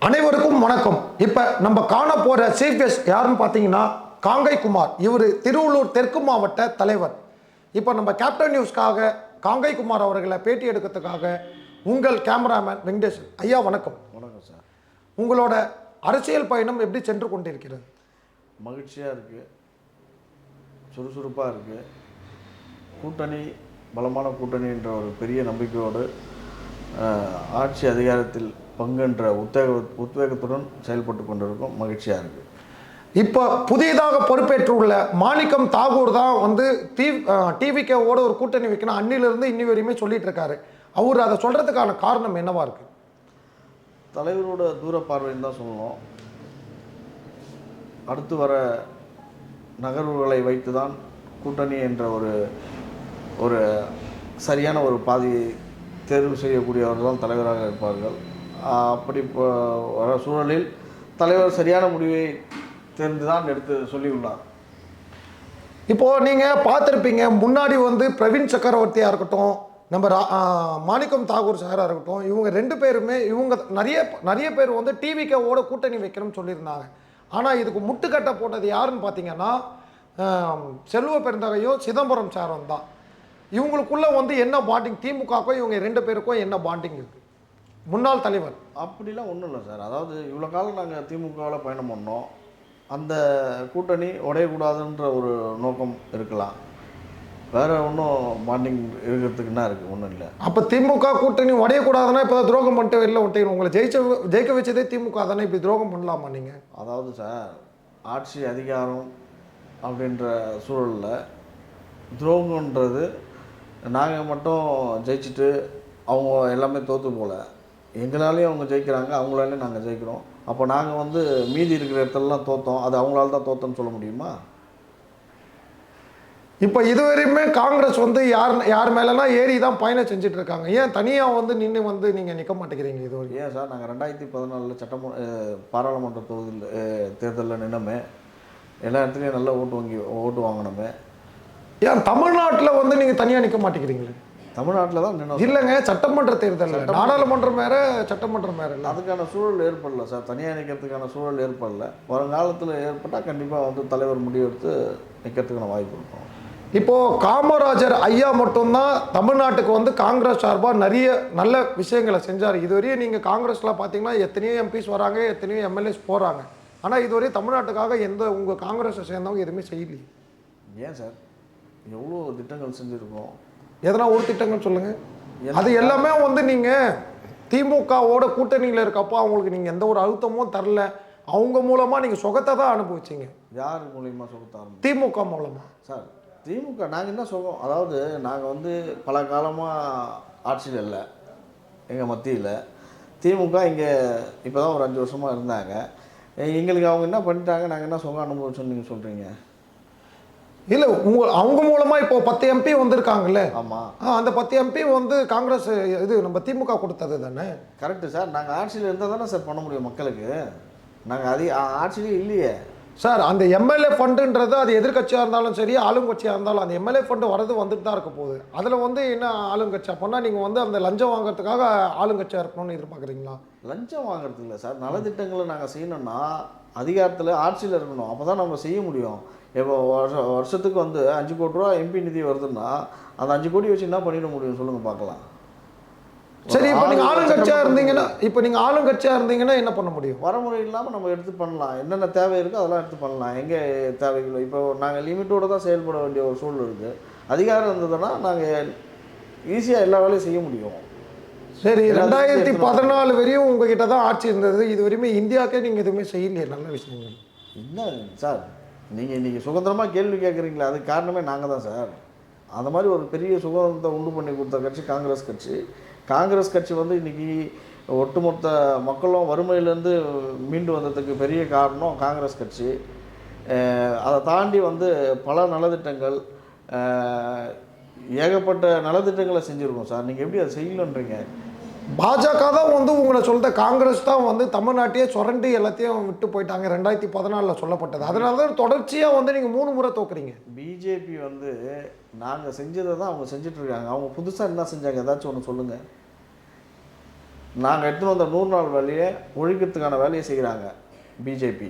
அனைவருக்கும் வணக்கம். இப்போ நம்ம காண போகிற சீஃப் கெஸ்ட் யாருன்னு பார்த்தீங்கன்னா காங்கை குமார். இவர் திருவள்ளூர் தெற்கு மாவட்ட தலைவர். இப்போ நம்ம கேப்டன் நியூஸ்க்காக காங்கை குமார் அவர்களை பேட்டி எடுக்கிறதுக்காக உங்கள் கேமராமேன் வெங்கடேஷ் ஐயா வணக்கம். வணக்கம் சார். உங்களோட அரசியல் பயணம் எப்படி சென்று கொண்டிருக்கிறது? மகிழ்ச்சியாக இருக்குது, சுறுசுறுப்பாக இருக்குது. கூட்டணி பலமான கூட்டணின்ற ஒரு பெரிய நம்பிக்கையோடு ஆட்சி அதிகாரத்தில் பங்குன்ற உத்வேகத்துடன் செயல்பட்டு கொண்டிருக்கும். மகிழ்ச்சியாக இருக்குது. இப்போ புதிதாக பொறுப்பேற்றுள்ள மாணிக்கம் தாகூர் தான் வந்து டிவிகேவோட ஒரு கூட்டணி வைக்கணும் அன்னிலிருந்து இன்னி வரையுமே சொல்லிட்டு இருக்காரு. அவர் அதை சொல்கிறதுக்கான காரணம் என்னவா இருக்குது? தலைவரோட தூர பார்வைன்னு தான் சொல்லணும். அடுத்து வர நகர்வுகளை வைத்து தான் கூட்டணி என்ற ஒரு சரியான ஒரு பாதையை தேர்வு செய்யக்கூடியவர்கள் தான் தலைவராக இருப்பார்கள். அப்படி வர சூழலில் தலைவர் சரியான முடிவை தேர்ந்து தான் எடுத்து சொல்லியுள்ளார். இப்போது நீங்கள் பார்த்துருப்பீங்க, முன்னாடி வந்து பிரவீன் சக்கரவர்த்தியாக இருக்கட்டும், நம்ம மாணிக்கம் தாகூர் சாராக இருக்கட்டும், இவங்க ரெண்டு பேருமே இவங்க நிறைய பேர் வந்து டிவிகேவோட கூட்டணி வைக்கணும்னு சொல்லியிருந்தாங்க. ஆனால் இதுக்கு முட்டுக்கட்டை போட்டது யாருன்னு பார்த்தீங்கன்னா செல்வ பெருந்தகையும் சிதம்பரம் சாரும் தான். இவங்களுக்குள்ள வந்து என்ன பாண்டிங், திமுகவுக்கும் இவங்க ரெண்டு பேருக்கும் என்ன பாண்டிங் இருக்குது? முன்னாள் தலைவர் அப்படிலாம் ஒன்றும் இல்லை சார். அதாவது இவ்வளோ காலம் நாங்கள் திமுகவில் பயணம் பண்ணோம். அந்த கூட்டணி உடையக்கூடாதுன்ற ஒரு நோக்கம் இருக்கலாம். வேறு ஒன்றும் பாண்டிங் இருக்கிறதுக்கு என்ன இருக்குது? ஒன்றும் இல்லை. அப்போ திமுக கூட்டணி உடையக்கூடாதுன்னா இப்போ துரோகம் பண்ணிட்டு வெளில விட்டீங்க. உங்களை ஜெயிக்க வச்சதே திமுக தானே, இப்படி துரோகம் பண்ணலாமா நீங்கள்? அதாவது சார், ஆட்சி அதிகாரம் அப்படின்ற சூழலில் துரோகன்றது நாங்கள் மட்டும் ஜெயிச்சுட்டு அவங்க எல்லாமே தோற்று போல, எங்களாலேயும் அவங்க ஜெயிக்கிறாங்க, அவங்களாலேயும் நாங்கள் ஜெயிக்கிறோம். அப்போ நாங்கள் வந்து மீதி இருக்கிற இடத்துலலாம் தோற்றோம், அது அவங்களால தான் சொல்ல முடியுமா? இப்போ இதுவரையுமே காங்கிரஸ் வந்து யார் மேலெல்லாம் ஏறி தான் பயணம் செஞ்சுட்டு இருக்காங்க. ஏன் தனியாக வந்து நின்று வந்து நீங்கள் நிற்க மாட்டேங்கிறீங்க? இது ஏன் சார், நாங்கள் 2014 பாராளுமன்ற தேர்தலில் நின்னோமே, எல்லா இடத்துலையும் நல்ல ஓட்டு வாங்கினோமே. ஏன் தமிழ்நாட்டில் வந்து நீங்கள் தனியாக நிற்க மாட்டேங்கிறீங்களே? தமிழ்நாட்டில் தான் நின்று இல்லைங்க, சட்டமன்ற தேர்தல், நாடாளுமன்றம் வேறு சட்டமன்றம் வேறு இல்லை. அதுக்கான சூழல் ஏற்படல சார். தனியாக நிற்கிறதுக்கான சூழல் ஏற்படல. வருங்காலத்தில் ஏற்பட்டால் கண்டிப்பாக வந்து தலைவர் முடிவெடுத்து நிற்கிறதுக்கான வாய்ப்பு இருக்கும். இப்போது காமராஜர் ஐயா மட்டும்தான் தமிழ்நாட்டுக்கு வந்து காங்கிரஸ் சார்பாக நிறைய நல்ல விஷயங்களை செஞ்சார். இதுவரையும் நீங்கள் காங்கிரஸில் பார்த்தீங்கன்னா எத்தனையோ எம்பிஸ் வராங்க, எத்தனையோ எம்எல்ஏஸ் போகிறாங்க. ஆனால் இதுவரையும் தமிழ்நாட்டுக்காக உங்கள் காங்கிரஸை சேர்ந்தவங்க எதுவுமே செய்யலையே. ஏன் சார், எவ்வளோ திட்டங்கள் செஞ்சுருக்கோம். எதனா ஒரு திட்டங்கள் சொல்லுங்கள். அது எல்லாமே வந்து நீங்கள் திமுகவோட கூட்டணியில் இருக்கப்போ அவங்களுக்கு நீங்கள் எந்த ஒரு அழுத்தமும் தரல. அவங்க மூலமாக நீங்கள் சுகத்தை தான் அனுபவிச்சிங்க. யார் மூலியமாக சுகத்தை? திமுக மூலமாக. சார், திமுக நாங்கள் என்ன சுகம்? அதாவது நாங்கள் வந்து பல காலமாக ஆட்சியில் இல்லை, எங்கள் மத்தியில். திமுக இங்கே இப்போ தான் ஒரு 5 வருஷமாக இருந்தாங்க. எங்களுக்கு அவங்க என்ன பண்ணிட்டாங்க, நாங்கள் என்ன சுகம் அனுபவிச்சோன்னு நீங்கள் சொல்கிறீங்க? இல்லை, அவங்க மூலமாக இப்போ 10 எம்பி வந்திருக்காங்கல்ல. ஆமாம், அந்த 10 எம்பி வந்து காங்கிரஸ் இது நம்ம திமுக கொடுத்தது தானே. Correct sir. நாங்கள் ஆட்சியில் இருந்தால் தானே சார் பண்ண முடியும் மக்களுக்கு. நாங்கள் ஆட்சியிலே இல்லையே சார். அந்த எம்எல்ஏ ஃபண்டுன்றது அது எதிர்கட்சியாக இருந்தாலும் சரி, ஆளுங்கட்சியாக இருந்தாலும் அந்த எம்எல்ஏ ஃபண்டு வந்துட்டு தான் இருக்க போகுது. அதில் வந்து என்ன ஆளுங்கட்சியாக பண்ணால் நீங்கள் வந்து அந்த லஞ்சம் வாங்குறதுக்காக ஆளுங்கட்சியாக இருக்கணும்னு எதிர்பார்க்குறீங்களா? லஞ்சம் வாங்குறது இல்லை சார். நலத்திட்டங்களை நாங்கள் செய்யணும்னா அதிகாரத்தில் ஆட்சியில் இருக்கணும். அப்போ தான் நம்ம செய்ய முடியும். இப்போ வருஷத்துக்கு வந்து 5 கோடி ரூபா எம்பி நிதி வருதுன்னா அந்த 5 கோடி வச்சு என்ன பண்ணிட முடியும் சொல்லுங்கள் பார்க்கலாம். சரி, இப்போ நீங்கள் ஆளுங்கட்சியாக இருந்தீங்கன்னா என்ன பண்ண முடியும்? வரமுறை இல்லாமல் நம்ம எடுத்து பண்ணலாம். என்னென்ன தேவை இருக்கோ அதெல்லாம் எடுத்து பண்ணலாம். எங்கே தேவைகளோ இப்போ நாங்கள் லிமிட்டோடு தான் செயல்பட வேண்டிய ஒரு சூழல் இருக்குது. அதிகாரம் இருந்ததுன்னா நாங்கள் ஈஸியாக எல்லா வேலையும் செய்ய முடியும். சரி, 2014 வரையும் உங்ககிட்ட தான் ஆட்சி இருந்தது. இது வரையுமே இந்தியாவுக்கே நீங்கள் எதுவுமே செய்யலையே நல்ல விஷயங்கள். என்ன சார், நீங்கள் இன்றைக்கி சுதந்திரமாக கேள்வி கேட்குறீங்களா? அதுக்கு காரணமே நாங்கள் தான் சார். அந்த மாதிரி ஒரு பெரிய சுதந்திரத்தை உண்டு பண்ணி கொடுத்த கட்சி காங்கிரஸ் கட்சி. காங்கிரஸ் கட்சி வந்து இன்றைக்கி ஒட்டுமொத்த மக்களும் வறுமையிலேருந்து மீண்டு வந்ததுக்கு பெரிய காரணம் காங்கிரஸ் கட்சி. அதை தாண்டி வந்து பல நலத்திட்டங்கள், ஏகப்பட்ட நலத்திட்டங்களை செஞ்சுருக்கோம் சார். நீங்கள் எப்படி அதை செய்யலன்றீங்க? பாஜக தான் வந்து உங்களை சொல்கிற காங்கிரஸ் தான் வந்து தமிழ்நாட்டையே சுரண்டி எல்லாத்தையும் விட்டு போயிட்டாங்க 2014 சொல்லப்பட்டது. அதனால தான் தொடர்ச்சியாக வந்து நீங்கள் 3 முறை தோக்குறீங்க. பிஜேபி வந்து நாங்கள் செஞ்சதை தான் அவங்க செஞ்சிட்ருக்காங்க. அவங்க புதுசாக என்ன செஞ்சாங்க? ஏதாச்சும் ஒன்று சொல்லுங்கள். நாங்கள் எடுத்துன்னு வந்த 100 நாள் வேலையை ஒழிக்கிறதுக்கான வேலையை செய்கிறாங்க பிஜேபி.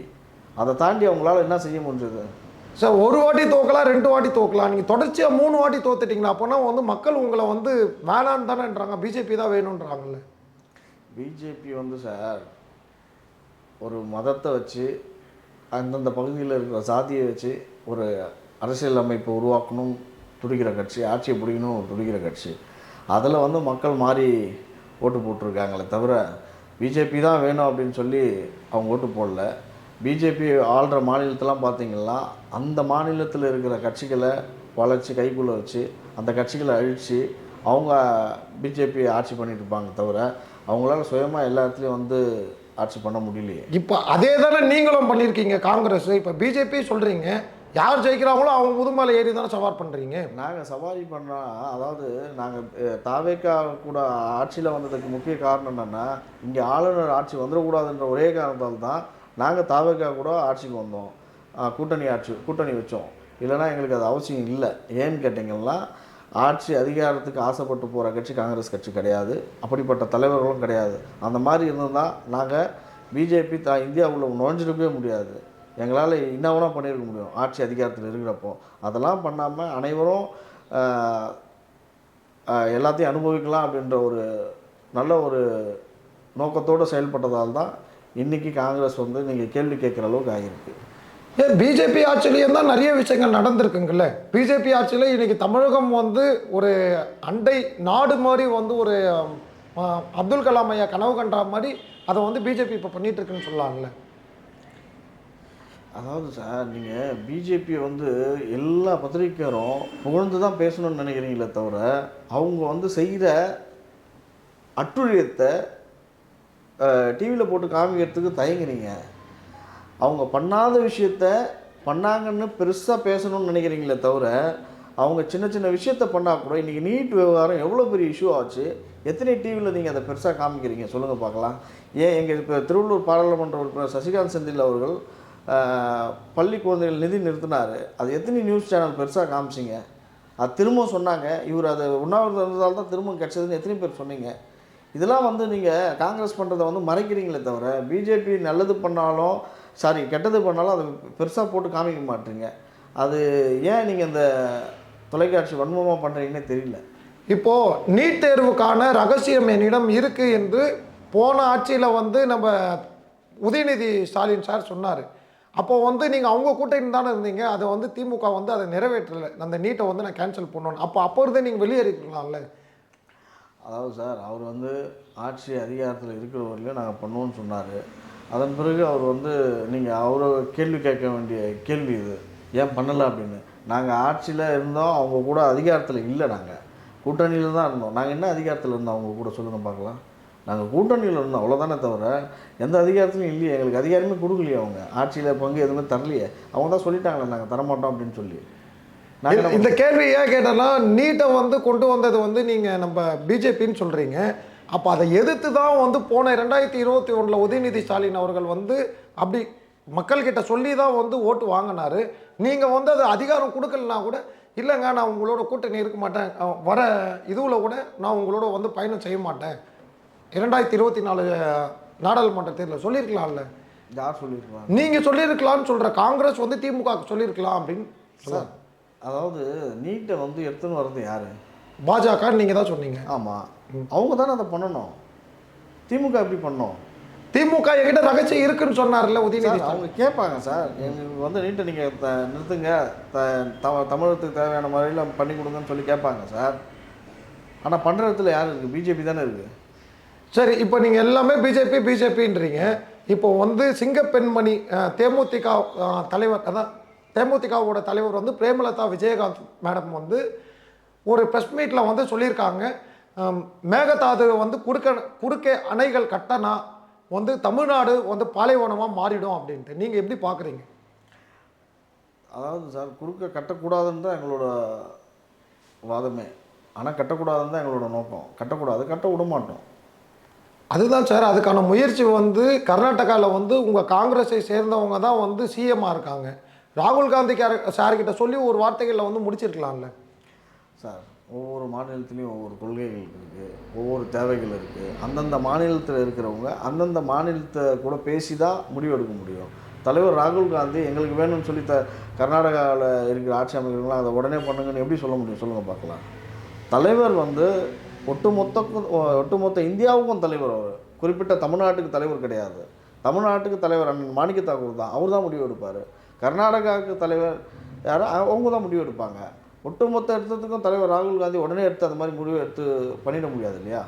அதை தாண்டி அவங்களால என்ன செய்ய முடிஞ்சது? சார், ஒரு வாட்டி தோக்கலாம், 2 வாட்டி தோக்கலாம். நீங்கள் தொடர்ச்சியாக 3 வாட்டி தோத்துட்டீங்களா? அப்போனா வந்து மக்கள் உங்களை வந்து வேணான்னு தானேன்றாங்க, பிஜேபி தான் வேணுன்றாங்கல்ல. பிஜேபி வந்து சார் ஒரு மதத்தை வச்சு அந்தந்த பகுதியில் இருக்கிற சாதியை வச்சு ஒரு அரசியல் அமைப்பை உருவாக்கணும் துடிக்கிற கட்சி, ஆட்சியை பிடிக்கணும் துடிக்கிற கட்சி. அதில் வந்து மக்கள் மாறி ஓட்டு போட்டிருக்காங்களே தவிர பிஜேபி தான் வேணும் அப்படின்னு சொல்லி அவங்க ஓட்டு போடல. பிஜேபி ஆள்ற மாநிலத்தெல்லாம் பார்த்தீங்கன்னா அந்த மாநிலத்தில் இருக்கிற கட்சிகளை வளர்ச்சி கைக்குள்ளே வச்சு அந்த கட்சிகளை அழித்து அவங்க பிஜேபி ஆட்சி பண்ணிட்டு இருப்பாங்க தவிர அவங்களால சுயமாக எல்லா இடத்துலையும் வந்து ஆட்சி பண்ண முடியலையே. இப்போ அதே தானே நீங்களும் பண்ணியிருக்கீங்க காங்கிரஸ். இப்போ பிஜேபி சொல்கிறீங்க, யார் ஜெயிக்கிறாங்களோ அவங்க முதுமலை ஏறி தானே சவார் பண்ணுறீங்க. நாங்கள் சவாரி பண்ணால், அதாவது நாங்கள் தாவேக்கா கூட ஆட்சியில் வந்ததுக்கு முக்கிய காரணம் என்னென்னா இங்கே ஆளுநர் ஆட்சி வந்துடக்கூடாதுன்ற ஒரே காரணத்தால் தான் நாங்கள் தாவேக்கா கூட ஆட்சிக்கு வந்தோம், கூட்டணி வச்சோம். இல்லைனா எங்களுக்கு அது அவசியம் இல்லை. ஏன்னு கேட்டிங்கன்னா ஆட்சி அதிகாரத்துக்கு ஆசைப்பட்டு போகிற கட்சி காங்கிரஸ் கட்சி கிடையாது, அப்படிப்பட்ட தலைவர்களும் கிடையாது. அந்த மாதிரி இருந்திருந்தால் நாங்கள் பிஜேபி இந்தியாவுள்ள நுழைஞ்சிருக்கவே முடியாது. எங்களால் இன்னவனா பண்ணியிருக்க முடியும் ஆட்சி அதிகாரத்தில் இருக்கிறப்போ. அதெல்லாம் பண்ணாமல் அனைவரும் எல்லாத்தையும் அனுபவிக்கலாம் அப்படின்ற ஒரு நல்ல ஒரு நோக்கத்தோடு செயல்பட்டதால் தான் இன்றைக்கி காங்கிரஸ் வந்து நீங்கள் கேள்வி கேட்குற அளவுக்கு ஆகியிருக்கு. ஏன் பிஜேபி ஆட்சியிலேயும் தான் நிறைய விஷயங்கள் நடந்திருக்குங்கல்ல. பிஜேபி ஆட்சியில் இன்றைக்கி தமிழகம் வந்து ஒரு அண்டை நாடு மாதிரி வந்து ஒரு அப்துல் கலாம் ஐயா கனவு கண்டா மாதிரி அதை வந்து பிஜேபி இப்போ பண்ணிகிட்டு இருக்குன்னு சொல்லலாம்ல. அதாவது சார், நீங்கள் பிஜேபியை வந்து எல்லா பத்திரிக்கையாரும் புகழ்ந்து தான் பேசணும்னு நினைக்கிறீங்களே தவிர அவங்க வந்து செய்கிற அட்டுழியத்தை டிவியில் போட்டு காமிக்கிறதுக்கு தயங்குறீங்க. அவங்க பண்ணாத விஷயத்த பண்ணாங்கன்னு பெருசாக பேசணும்னு நினைக்கிறீங்களே தவிர அவங்க சின்ன சின்ன விஷயத்த பண்ணால் கூட இன்றைக்கி நீட் விவகாரம் எவ்வளோ பெரிய இஷ்யூ ஆச்சு, எத்தனை டிவியில் நீங்கள் அதை பெருசாக காமிக்கிறீங்க சொல்லுங்கள் பார்க்கலாம். ஏன் எங்கள் இப்போ திருவள்ளூர் பாராளுமன்ற உறுப்பினர் சசிகாந்த் செந்தில் அவர்கள் பள்ளி குழந்தைகள் நிதி நிறுத்தினார், அது எத்தனை நியூஸ் சேனல் பெருசாக காமிச்சிங்க? அது திரும்ப சொன்னாங்க, இவர் அதை உண்ணாவிரதம் இருந்ததால் தான் திரும்ப கிடச்சதுன்னு எத்தனை பேர் சொன்னீங்க? இதெல்லாம் வந்து நீங்கள் காங்கிரஸ் பண்ணுறதை வந்து மறைக்கிறீங்களே தவிர பிஜேபி நல்லது பண்ணாலும் கெட்டது பண்ணாலும் அதை பெருசாக போட்டு காமிக்க மாட்டீங்க. அது ஏன் நீங்கள் இந்த தொலைக்காட்சி வன்மமாக பண்ணுறீங்கன்னே தெரியல. இப்போது நீட் தேர்வுக்கான ரகசியம் என்னிடம் இருக்குது என்று போன ஆட்சியில் வந்து நம்ம உதயநிதி ஸ்டாலின் சார் சொன்னார். அப்போது வந்து நீங்கள் அவங்க கூட்டணி தானே இருந்தீங்க, அதை வந்து திமுக வந்து அதை நிறைவேற்றலை, அந்த நீட்டை வந்து நான் கேன்சல் பண்ணணும். அப்போ இருந்தே நீங்கள் வெளியேறிக்கலாம்ல. அதாவது சார், அவர் வந்து ஆட்சி அதிகாரத்தில் இருக்கிற வரையிலும் நாங்கள் பண்ணுவோன்னு சொன்னார். அதன் பிறகு அவர் வந்து நீங்கள் அவரை கேள்வி கேட்க வேண்டிய கேள்வி இது, ஏன் பண்ணலை அப்படின்னு. நாங்கள் ஆட்சியில் இருந்தோம், அவங்க கூட அதிகாரத்தில் இல்லை, நாங்கள் கூட்டணியில் தான் இருந்தோம். நாங்கள் என்ன அதிகாரத்தில் இருந்தோம் அவங்க கூட சொல்லுங்கள் பார்க்கலாம். நாங்கள் கூட்டணியில் இருந்தோம், அவ்வளோதானே தவிர எந்த அதிகாரத்துலையும் இல்லையே. எங்களுக்கு அதிகாரமே கொடுக்கலையே, அவங்க ஆட்சியில் பங்கு எதுவுமே தரலையே. அவங்க தான் சொல்லிட்டாங்களே நாங்கள் தரமாட்டோம் அப்படின்னு சொல்லி. நாங்கள் இந்த கேள்வி ஏன் கேட்டோன்னா, நீட்டை வந்து கொண்டு வந்தது வந்து நீங்கள் நம்ம பிஜேபின்னு சொல்கிறீங்க. அப்போ அதை எதிர்த்து தான் வந்து போன 2021 உதயநிதி ஸ்டாலின் அவர்கள் வந்து அப்படி மக்கள்கிட்ட சொல்லி தான் வந்து ஓட்டு வாங்கினார். நீங்கள் வந்து அது அதிகாரம் கொடுக்கலனா கூட, இல்லைங்க நான் உங்களோட கூட்டணி இருக்க மாட்டேன், வர இதுவில் கூட நான் உங்களோட வந்து பயணம் செய்ய மாட்டேன், 2024 நாடாளுமன்ற தேர்தலில் சொல்லியிருக்கலாம்ல. யார் சொல்லியிருக்கலாம்? நீங்கள் சொல்லியிருக்கலாம்னு சொல்கிற காங்கிரஸ் வந்து திமுக சொல்லியிருக்கலாம் அப்படின்னு சார். அதாவது நீட்டை வந்து எடுத்துன்னு வர்றது யார்? பாஜக. நீங்கள் தான் சொன்னீங்க. ஆமாம், அவங்க தானே அதை பண்ணணும். திமுக எப்படி பண்ணோம்? திமுக என்கிட்ட ரகசியம் இருக்குன்னு சொன்னார்ல உதயநிதி. அவங்க கேட்பாங்க சார், எங்களுக்கு வந்து நீட்டை நீங்கள் நிறுத்துங்க, தமிழகத்துக்கு தேவையான முறையில் பண்ணி கொடுங்கன்னு சொல்லி கேட்பாங்க சார். ஆனால் பண்ணுற இடத்துல யார் இருக்குது? பிஜேபி தானே இருக்குது. சரி, இப்போ நீங்கள் எல்லாமே பிஜேபின்றீங்க. இப்போ வந்து சிங்கப்பெண்மணி தேமுதிக தலைவர், அதான் தேமுதிகவோட தலைவர் வந்து பிரேமலதா விஜயகாந்த் மேடம் வந்து ஒரு ப்ரெஸ் மீட்டில் வந்து சொல்லியிருக்காங்க, மேகதாது வந்து குறுக்கே அணைகள் கட்டணா வந்து தமிழ்நாடு வந்து பாலைவனமாக மாறிடும் அப்படின்ட்டு. நீங்கள் எப்படி பார்க்குறீங்க? அதாவது சார், குறுக்க கட்டக்கூடாதுன்னு தான் எங்களோட வாதமே. ஆனால் கட்டக்கூடாதுன்னு தான் எங்களோட நோக்கம். கட்டக்கூடாது, கட்ட விட மாட்டோம். அதுதான் சார், அதுக்கான முயற்சி வந்து கர்நாடகாவில் வந்து உங்கள் காங்கிரஸை சேர்ந்தவங்க தான் வந்து சிஎம்மாக இருக்காங்க. ராகுல் காந்தி சார்கிட்ட சொல்லி ஒரு வார்த்தைகளில் வந்து முடிச்சிருக்கலாம்ல சார். ஒவ்வொரு மாநிலத்துலேயும் ஒவ்வொரு கொள்கைகள் இருக்குது, ஒவ்வொரு தேவைகள் இருக்குது. அந்தந்த மாநிலத்தில் இருக்கிறவங்க அந்தந்த மாநிலத்தை கூட பேசி தான் முடிவெடுக்க முடியும். தலைவர் ராகுல் காந்தி எங்களுக்கு வேணும்னு சொல்லி கர்நாடகாவில் இருக்கிற ஆட்சி அமைக்கிறவங்களாம் அதை உடனே பண்ணுங்கன்னு எப்படி சொல்ல முடியும் சொல்லுங்கள் பார்க்கலாம். தலைவர் வந்து ஒட்டுமொத்த இந்தியாவுக்கும் தலைவர். அவர் குறிப்பிட்ட தமிழ்நாட்டுக்கு தலைவர் கிடையாது. தமிழ்நாட்டுக்கு தலைவர் அண்ணன் மாணிக்க தாக்கூர் தான். அவர் தான் முடிவு எடுப்பார். கர்நாடகாவுக்கு தலைவர் யாரோ அவங்க தான் முடிவு எடுப்பாங்க. ஒட்டுமொத்த இடத்துக்கும் தலைவர் ராகுல் காந்தி உடனே எடுத்து அந்த மாதிரி முடிவு எடுத்து பண்ணிட முடியாது இல்லையா?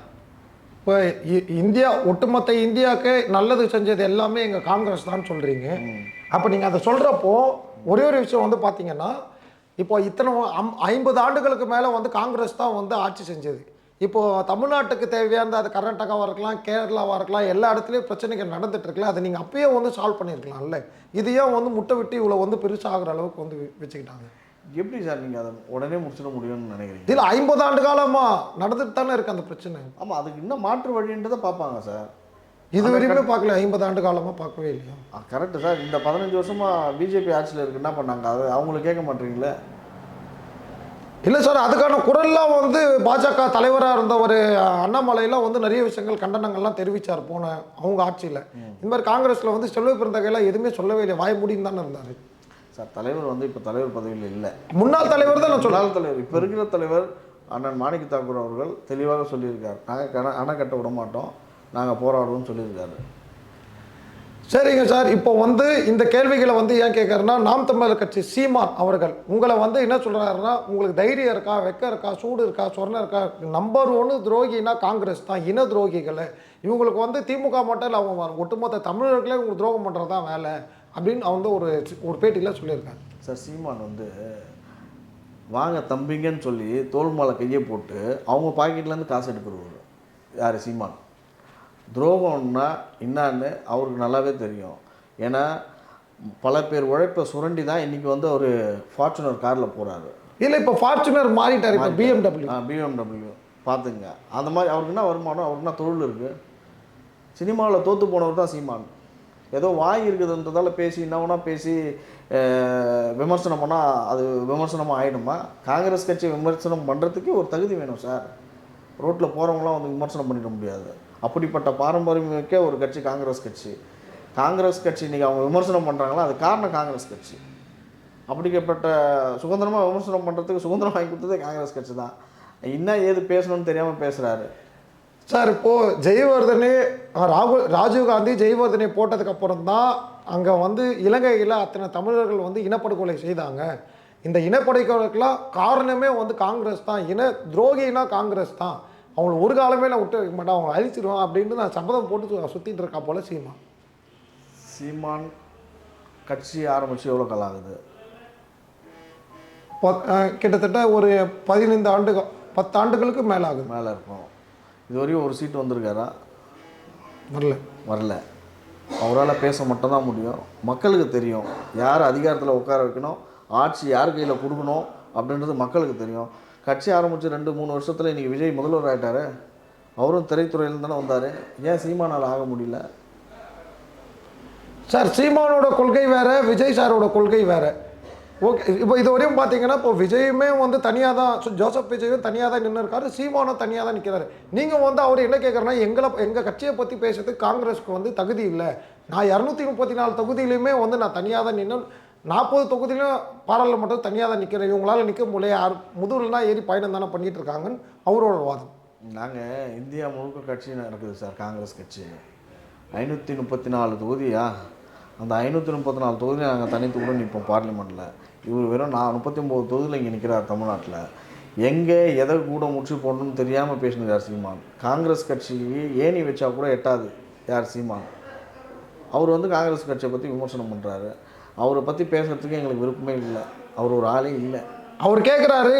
இப்போ இந்தியா ஒட்டுமொத்த இந்தியாவுக்கு நல்லது செஞ்சது எல்லாமே எங்கள் காங்கிரஸ் தான் சொல்கிறீங்க. அப்போ நீங்கள் அதை சொல்கிறப்போ ஒரே ஒரு விஷயம் வந்து பார்த்தீங்கன்னா, இப்போ இத்தனை 50 ஆண்டுகளுக்கு மேலே வந்து காங்கிரஸ் தான் வந்து ஆட்சி செஞ்சது. இப்போது தமிழ்நாட்டுக்கு தேவையான அது கர்நாடகாவாக இருக்கலாம், கேரளாவாக இருக்கலாம், எல்லா இடத்துலையும் பிரச்சனைகள் நடந்துட்டு இருக்கலாம். அதை நீங்கள் அப்பயே வந்து சால்வ் பண்ணியிருக்கலாம்ல. இது ஏன் வந்து முட்டை விட்டு இவ்வளோ வந்து பெருசாகிற அளவுக்கு வந்து வச்சுக்கிட்டாங்க? எப்படி சார் நீங்கள் அதை உடனே முடிச்சிட முடியும்னு நினைக்கிறீங்க? இதில் 50 ஆண்டு காலமாக நடந்துட்டு தானே இருக்குது அந்த பிரச்சனை. ஆமாம், அதுக்கு இன்னும் மாற்று வழின்றதை பார்ப்பாங்க சார். இது வரையுமே பார்க்கல, 50 ஆண்டு காலமாக பார்க்கவே இல்லையா? Correct sir. இந்த 15 வருஷமாக பிஜேபி ஆட்சியில் இருக்குது, என்ன பண்ணாங்க? அது அவங்கள கேட்க மாட்டீங்களே? இல்லை சார், அதுக்கான குரல்லாம் வந்து பாஜக தலைவராக இருந்த ஒரு அண்ணாமலையெல்லாம் வந்து நிறைய விஷயங்கள் கண்டனங்கள்லாம் தெரிவித்தார் போன அவங்க ஆட்சியில். இந்த மாதிரி காங்கிரஸில் வந்து செல்வ பிறந்தகையெல்லாம் எதுவுமே சொல்லவே இல்லை, வாய் மூடின்னு தானே இருந்தார் சார். தலைவர் வந்து இப்போ தலைவர் பதவியில் இல்லை, முன்னாள் தலைவர் தான். நான் முன்னாள் தலைவர். இப்போ இருக்கிற தலைவர் அண்ணன் மாணிக்க தாக்கூர் அவர்கள் தெளிவாக சொல்லியிருக்கார், நாங்கள் அணை கட்ட விட மாட்டோம், நாங்கள் போராடுவோம்னு சொல்லியிருக்காரு. சரிங்க சார், இப்போ வந்து இந்த கேள்விகளை வந்து ஏன் கேட்குறேன்னா, நாம் தமிழர் கட்சி சீமான் அவர்கள் உங்களை வந்து என்ன சொல்கிறாருன்னா, உங்களுக்கு தைரியம் இருக்கா, வெக்கம் இருக்கா, சூடு இருக்கா, சொர்ணம் இருக்கா, நம்பர் 1 துரோகினா காங்கிரஸ் தான், இன துரோகிகளை. இவங்களுக்கு வந்து திமுக மட்டும் இல்லை, அவங்க ஒட்டுமொத்த தமிழர்களே உங்களுக்கு துரோகம் பண்ணுறது தான் வேலை அப்படின்னு அவங்க ஒரு பேட்டியில் சொல்லியிருக்காங்க. சார், சீமான் வந்து வாங்க தம்பிங்கன்னு சொல்லி தோல் மேலே கையை போட்டு அவங்க பாக்கெட்லேருந்து காசு எடுக்கிறவர் யார்? சீமான். துரோகம்னா என்னான்னு அவருக்கு நல்லாவே தெரியும். ஏன்னா பல பேர் உழைப்பை சுரண்டி தான் இன்றைக்கி வந்து அவர் ஃபார்ச்சுனர் காரில் போகிறாரு. இல்லை, இப்போ ஃபார்ச்சுனர் மாறிட்டார், இப்போ பிஎம்டபிள்யூ பார்த்துங்க. அந்த மாதிரி அவருக்கு என்ன வருமானம், அவருக்கு என்ன தொழில் இருக்குது? சினிமாவில் தோற்று போனவர் தான் சீமான். ஏதோ வாய் இருக்குதுன்றதால பேசி என்னவுனா பேசி விமர்சனம் பண்ணால் அது விமர்சனமாக ஆகிடுமா? காங்கிரஸ் கட்சி விமர்சனம் பண்ணுறதுக்கு ஒரு தகுதி வேணும் சார். ரோட்டில் போகிறவங்களாம் வந்து விமர்சனம் பண்ணிட முடியாது. அப்படிப்பட்ட பாரம்பரியமிக்க ஒரு கட்சி காங்கிரஸ் கட்சி. காங்கிரஸ் கட்சி இன்றைக்கி அவங்க விமர்சனம் பண்ணுறாங்களா, அது காரணம் காங்கிரஸ் கட்சி. அப்படிப்பட்ட சுதந்திரமாக விமர்சனம் பண்ணுறதுக்கு சுதந்திரம் வாங்கி கொடுத்ததே காங்கிரஸ் கட்சி தான். இன்னும் ஏது பேசணும்னு தெரியாமல் பேசுகிறாரு சார். இப்போது ஜெயவர்தனே ராஜீவ்காந்தி ஜெயவர்தனை போட்டதுக்கப்புறம் தான் அங்கே வந்து இலங்கையில் அத்தனை தமிழர்கள் வந்து இனப்படுகொலை செய்தாங்க. இந்த இனப்படுகொலைக்கெல்லாம் காரணமே வந்து காங்கிரஸ் தான். இன துரோகினா காங்கிரஸ் தான். அவங்களை ஒரு காலமே நான் விட்டு வைக்க மாட்டேன், அவங்களை அழிச்சிடுவேன் அப்படின்னு நான் சபதம் போட்டு சுற்றிட்டு இருக்கா போல சீமான் கட்சி ஆரம்பித்து எவ்வளோ காலம் ஆகுது? கிட்டத்தட்ட ஒரு 15 ஆண்டுகள் 10 ஆண்டுகளுக்கு மேலே ஆகுது. மேலே இருக்கும். இதுவரையும் ஒரு சீட்டு வந்திருக்காரா? வரல. அவரால் பேச மட்டும்தான் முடியும். மக்களுக்கு தெரியும் யார் அதிகாரத்தில் உட்கார வைக்கணும், ஆட்சி யார் கையில் கொடுக்கணும் அப்படின்றது மக்களுக்கு தெரியும். கட்சி ஆரம்பித்து 2-3 வருஷத்தில் இன்றைக்கி விஜய் முதல்வர் ஆகிட்டார். அவரும் திரைத்துறையில் தானே வந்தார். ஏன் சீமானால் ஆக முடியல? சார், சீமானோட கொள்கை வேறு, விஜய் சாரோட கொள்கை வேறு. ஓகே, இப்போ இது வரையும் பார்த்தீங்கன்னா இப்போ விஜயுமே வந்து தனியாக தான், ஜோசப் விஜயும் தனியாக தான் நின்று இருக்காரு, சீமானும் தனியாக தான் நிற்கிறாரு. நீங்கள் வந்து அவர் என்ன கேட்குறேன்னா, எங்கள் கட்சியை பற்றி பேசுறதுக்கு காங்கிரஸுக்கு வந்து தகுதி இல்லை. நான் 234 தொகுதியிலையுமே வந்து நான் தனியாக தான் நின்று 40 தொகுதியிலும் பாராளுமன்றம் தனியாக தான் நிற்கிறேன். இவங்களால் நிற்க முடியல, யார் முதுகுலனா ஏறி பயணம் தானே பண்ணிகிட்டு இருக்காங்கன்னு அவரோட வாதம். நாங்கள் இந்தியா முழுக்க கட்சி நடக்குது சார். காங்கிரஸ் கட்சி 534 தொகுதியா? அந்த 534 தொகுதியில் நாங்கள் தனித்து கூட நிற்போம் பார்லிமெண்ட்டில். இவர் வெறும் 39 தொகுதியில் இங்கே நிற்கிறார் தமிழ்நாட்டில். எங்கே எதை கூட முடிச்சு போடணும்னு தெரியாமல் பேசினார் சீமான். காங்கிரஸ் கட்சிக்கு ஏணி வச்சா கூட எட்டாது யார்? சீமான். அவர் வந்து காங்கிரஸ் கட்சியை பற்றி விமர்சனம் பண்ணுறாரு. அவரை பற்றி பேசுகிறதுக்கு எங்களுக்கு விருப்பமே இல்லை. அவர் ஒரு ஆளே இல்லை. அவர் கேட்குறாரு,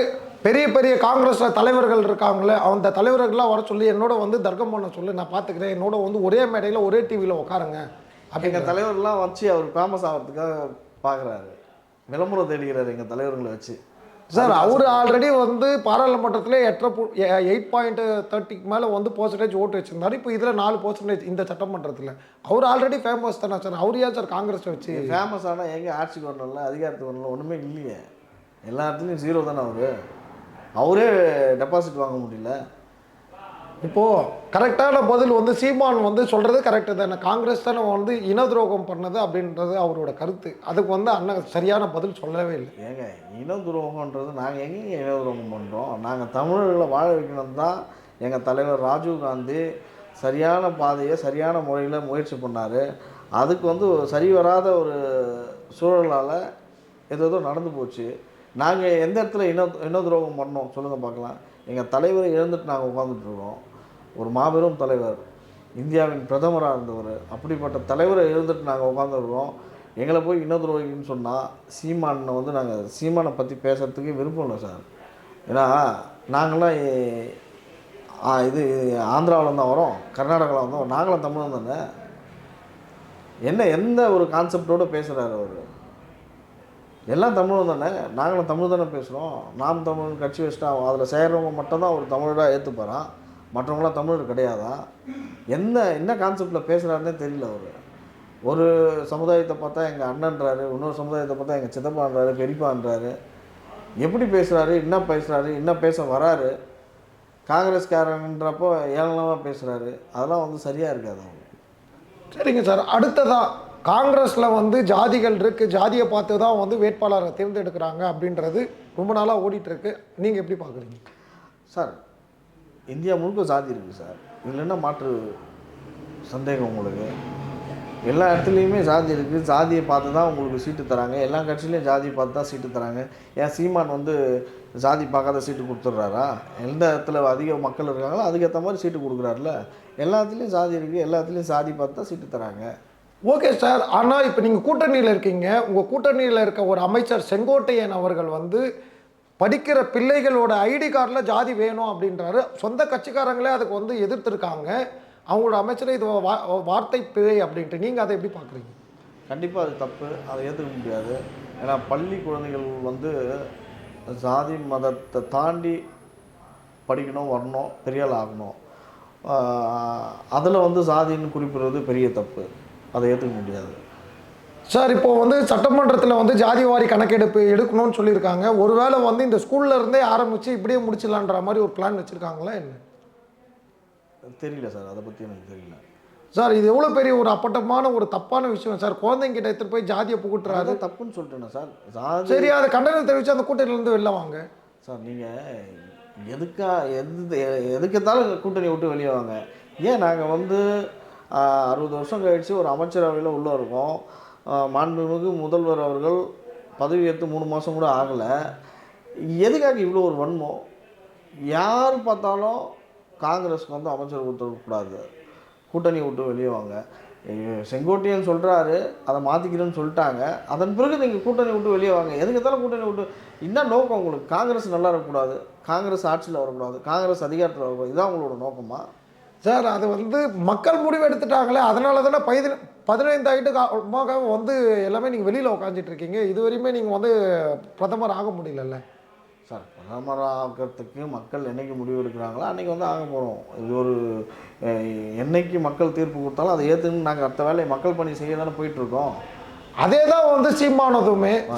பெரிய பெரிய காங்கிரஸ் தலைவர்கள் இருக்காங்களே, அந்த தலைவர்கள்லாம் வர சொல்லி என்னோட வந்து தர்க்கம் பண்ண சொல்லி நான் பார்த்துக்கிறேன், என்னோட வந்து ஒரே மேடையில் ஒரே டிவியில் உட்காருங்க அப்படி எங்கள் தலைவர்லாம் வச்சு அவர் ஃபேமஸ் ஆகிறதுக்காக பார்க்குறாரு, விளம்பரம் தேடுகிறார் எங்கள் தலைவர்களை வச்சு. சார், அவர் ஆல்ரெடி வந்து பாராளுமன்றத்தில் 8.30 மேலே வந்து % ஓட்டு வச்சுருந்தார். இப்போ இதில் 4% இந்த சட்டமன்றத்தில். அவர் ஆல்ரெடி ஃபேமஸ் தானே சார். அவர் ஏன் சார் காங்கிரஸ் வச்சு ஃபேமஸ் ஆனால் எங்கே ஆட்சிக்கு வரணும்ல, அதிகாரத்துக்கு வரணும், ஒன்றுமே இல்லையே. எல்லா இடத்துலையும் 0 தானே அவர். அவரே டெபாசிட் வாங்க முடியல. இப்போது கரெக்டான பதில் வந்து சீமான் வந்து சொல்கிறது கரெக்டு தானே, காங்கிரஸ் தானே வந்து இன துரோகம் பண்ணது அப்படின்றது அவரோட கருத்து. அதுக்கு வந்து அண்ணன் சரியான பதில் சொல்லவே இல்லை. ஏங்க இன துரோகன்றது நாங்கள் எங்கேங்க இன துரோகம் பண்ணுறோம்? நாங்கள் தமிழர்களை வாழ வைக்கணும் தான் எங்கள் தலைவர் ராஜீவ்காந்தி சரியான பாதையை சரியான முறையில் முயற்சி பண்ணார். அதுக்கு வந்து சரி வராத ஒரு சூழலால் ஏதோ நடந்து போச்சு. நாங்கள் எந்த இடத்துல இன துரோகம் பண்ணோம் சொல்லுங்கள் பார்க்கலாம். எங்கள் தலைவரை இழந்துட்டு நாங்கள் உட்காந்துட்ருக்கோம். ஒரு மாபெரும் தலைவர், இந்தியாவின் பிரதமராக இருந்தவர், அப்படிப்பட்ட தலைவரை இழந்துட்டு நாங்கள் உட்காந்துருக்கோம். எங்களை போய் இன துரோகின்னு சொன்னால் சீமானை வந்து நாங்கள் சீமானை பற்றி பேசுகிறதுக்கு விருப்பம் இல்லை சார். ஏன்னா நாங்களாம் இது ஆந்திராவில் தான் வரோம், கர்நாடகாவில் வந்தோம், நாங்களும் தமிழன் தானே. எந்த ஒரு கான்செப்டோடு பேசுகிறாரு அவர்? எல்லாம் தமிழ் தானே, நாங்களும் தமிழ் தானே பேசுகிறோம். நாம் தமிழ் கட்சி வச்சுட்டா அதில் செய்கிறவங்க மட்டும்தான் ஒரு தமிழராக ஏற்றுப்பாரான், மற்றவங்களாம் தமிழர் கிடையாதா? என்ன கான்செப்டில் பேசுகிறாருன்னே தெரியல. அவர் ஒரு சமுதாயத்தை பார்த்தா எங்கள் அண்ணன்றாரு, இன்னொரு சமுதாயத்தை பார்த்தா எங்கள் சித்தப்பான்றாரு, பெரியப்பான்றாரு. எப்படி பேசுகிறாரு, என்ன பேச வராரு? காங்கிரஸ்காரன்றப்போ ஏளனமாக பேசுகிறாரு. அதெல்லாம் வந்து சரியாக இருக்காது அவங்க. சரிங்க சார், அடுத்ததான் காங்கிரஸில் வந்து ஜாதிகள் இருக்குது, ஜாதியை பார்த்து தான் வந்து வேட்பாளரை தேர்ந்தெடுக்கிறாங்க அப்படின்றது ரொம்ப நாளாக ஓடிட்டுருக்கு. நீங்கள் எப்படி பார்க்குறீங்க சார்? இந்தியா முழுக்க ஜாதி இருக்குது சார், இதில் என்ன மாற்று சந்தேகம் உங்களுக்கு? எல்லா இடத்துலையுமே ஜாதி இருக்குது, ஜாதியை பார்த்து தான் உங்களுக்கு சீட்டு தராங்க. எல்லா கட்சியிலையும் ஜாதியை பார்த்து தான் சீட்டு தராங்க. ஏன் சீமான் வந்து ஜாதி பார்க்காத சீட்டு கொடுத்துட்றாரா? எந்த இடத்துல அதிக மக்கள் இருக்காங்களோ அதுக்கேற்ற மாதிரி சீட்டு கொடுக்குறாருல. எல்லாத்துலேயும் ஜாதி இருக்குது, எல்லாத்துலேயும் ஜாதி பார்த்து தான் சீட்டு தராங்க. ஓகே சார், ஆனால் இப்போ நீங்கள் கூட்டணியில் இருக்கீங்க. உங்கள் கூட்டணியில் இருக்க ஒரு அமைச்சர் செங்கோட்டையன் அவர்கள் வந்து படிக்கிற பிள்ளைகளோட ஐடி கார்டில் ஜாதி வேணும் அப்படின்றாரு. சொந்த கட்சிக்காரங்களே அதுக்கு வந்து எதிர்த்துருக்காங்க. அவங்களோட அமைச்சரை இது வார்த்தை பிழை அப்படின்ட்டு நீங்கள் அதை எப்படி பார்க்குறீங்க? கண்டிப்பாக அது தப்பு, அதை ஏற்றுக்க முடியாது. ஏன்னா பள்ளி குழந்தைகள் வந்து ஜாதி மதத்தை தாண்டி படிக்கணும், வரணும், பெரியாள் ஆகணும். அதில் வந்து ஜாதின்னு குறிப்பிடுறது பெரிய தப்பு, அதை ஏற்றுக்க முடியாது சார். இப்போ வந்து சட்டமன்றத்தில் வந்து ஜாதிவாரி கணக்கெடுப்பு எடுக்கணும்னு சொல்லியிருக்காங்க. ஒருவேளை வந்து இந்த ஸ்கூல்ல இருந்தே ஆரம்பித்து இப்படியே முடிச்சிடலான்ற மாதிரி ஒரு பிளான் வச்சுருக்காங்களா என்ன? தெரியல சார், அதை பற்றி எனக்கு தெரியல சார். இது எவ்வளோ பெரிய ஒரு அப்பட்டமான ஒரு தப்பான விஷயம் சார். குழந்தைங்கிட்ட எடுத்துகிட்டு போய் ஜாதியை புகுட்டுறாரு. தப்புன்னு சொல்லிட்டேன்னா சார், ஜாதி சரி, அதை கண்டனம் தெரிவித்து அந்த கூட்டணியிலேருந்து வெளில வாங்க சார். நீங்கள் எதுக்கெத்தாலும் கூட்டணி விட்டு வெளியே வாங்க. ஏன் நாங்கள் வந்து 60 வருஷம் கழித்து ஒரு அமைச்சரவையில் உள்ளே இருக்கோம். மாண்புமிகு முதல்வர் அவர்கள் பதவி ஏற்று 3 மாதம் கூட ஆகலை. எதுக்காக இவ்வளோ ஒரு வன்மம்? யார் பார்த்தாலும் காங்கிரஸுக்கு வந்து அமைச்சர் கொடுத்துடக்கூடாது, கூட்டணி விட்டு வெளியே வாங்க. செங்கோட்டையன் சொல்கிறாரு, அதை மாற்றிக்கிறேன்னு சொல்லிட்டாங்க. அதன் பிறகு நீங்கள் கூட்டணி விட்டு வெளியே வாங்க. எதுக்கெத்தாலும் கூட்டணி விட்டு என்ன நோக்கம் உங்களுக்கு? காங்கிரஸ் நல்லா இருக்கக்கூடாது, காங்கிரஸ் ஆட்சியில் வரக்கூடாது, காங்கிரஸ் அதிகாரத்தில் வரக்கூடாது, இதுதான் உங்களோட நோக்கமா சார்? அது வந்து மக்கள் முடிவு எடுத்துட்டாங்களே, அதனால தானே 15 ஆண்டுக்காக வந்து எல்லாமே நீங்கள் வெளியில் உட்காந்துட்டு இருக்கீங்க. இதுவரையுமே நீங்கள் வந்து பிரதமர் ஆக முடியலல்ல சார். பிரதமர் ஆகிறதுக்கு மக்கள் என்னைக்கு முடிவு எடுக்கிறாங்களோ அன்றைக்கி வந்து ஆக போகிறோம். இது ஒரு என்னைக்கு மக்கள் தீர்ப்பு கொடுத்தாலும் அதை ஏற்றுன்னு நாங்கள் அடுத்த வேலையை மக்கள் பணி செய்ய தானே போயிட்டுருக்கோம். அதே தான் வந்து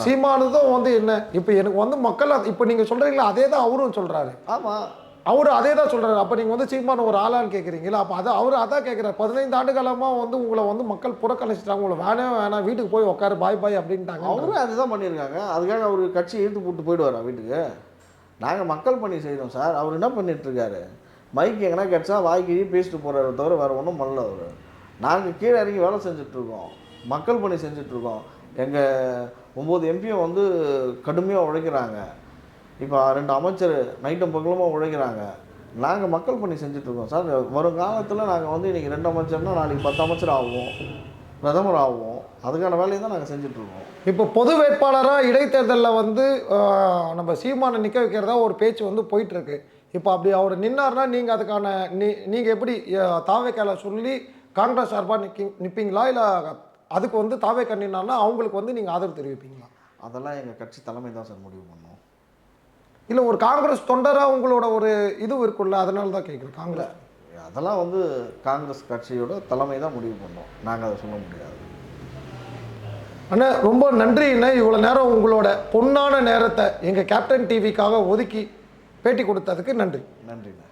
சீமானதும் வந்து என்ன, இப்போ எனக்கு வந்து மக்கள் இப்போ நீங்கள் சொல்கிறீங்களா, அதே தான் அவரும் சொல்கிறாரு. ஆமாம், அவர் அதே தான் சொல்கிறாரு. அப்போ நீங்கள் வந்து சீமான ஒரு ஆளான்னு கேட்குறீங்களா? அப்போ அவர் அதான் கேட்குறாரு. 15 ஆண்டு காலமாக வந்து உங்களை வந்து மக்கள் புறக்கணிச்சிட்டாங்க, உங்களை வேணாம் வீட்டுக்கு போய் உட்காரு, பாய் அப்படின்ட்டாங்க. அவரும் அதுதான் பண்ணியிருக்காங்க. அதுக்காக அவர் கட்சி இழுத்து போட்டு போயிடுவாரா வீட்டுக்கு? நாங்கள் மக்கள் பணி செய்கிறோம் சார். அவர் என்ன பண்ணிகிட்ருக்காரு? மைக் எங்கன்னா கிடச்சா வாய்க்கு பேசிட்டு போகிறாரு தவிர வேறு ஒன்றும் பண்ணல அவர். நாங்கள் கீழே இறங்கி வேலை செஞ்சிட்ருக்கோம், மக்கள் பணி செஞ்சிட்ருக்கோம். எங்கள் 9 எம்பியும் வந்து கடுமையாக உழைக்கிறாங்க. இப்போ 2 அமைச்சர் நைட்டும் பகலுமாக உழைக்கிறாங்க. நாங்கள் மக்கள் பணி செஞ்சிட்ருக்கோம் சார். வருங்காலத்தில் நாங்கள் வந்து இன்றைக்கி 2 அமைச்சர்னா நாளைக்கு 10 அமைச்சர் ஆகுவோம், பிரதமர் ஆகுவோம். அதுக்கான வேலையை தான் நாங்கள் செஞ்சிட்ருக்கோம். இப்போ பொது வேட்பாளராக இடைத்தேர்தலில் வந்து நம்ம சீமானை நிற்க வைக்கிறதா ஒரு பேச்சு வந்து போயிட்டுருக்கு. இப்போ அப்படி அவர் நின்னார்னா நீங்கள் அதுக்கான நீங்கள் எப்படி தாவேக்கால சொல்லி காங்கிரஸ் சார்பாக நிற்பீங்களா, இல்லை அதுக்கு வந்து தாவேக்கா நின்னார்னா அவங்களுக்கு வந்து நீங்கள் ஆதரவு தெரிவிப்பீங்களா? அதெல்லாம் எங்கள் கட்சி தலைமை தான் சார் முடிவு பண்ணோம். இல்லை ஒரு காங்கிரஸ் தொண்டராக உங்களோட ஒரு இது இருக்குல்ல, அதனால தான் கேட்குறேன். காங்கிரஸ் அதெல்லாம் வந்து காங்கிரஸ் கட்சியோட தலைமை தான் முடிவு பண்ணோம், நாங்கள் அதை சொல்ல முடியாது. அண்ணா ரொம்ப நன்றி அண்ணா. இவ்வளோ நேரம் உங்களோட பொன்னான நேரத்தை எங்கள் கேப்டன் டிவிக்காக ஒதுக்கி பேட்டி கொடுத்ததுக்கு நன்றி. நன்றிண்ணா.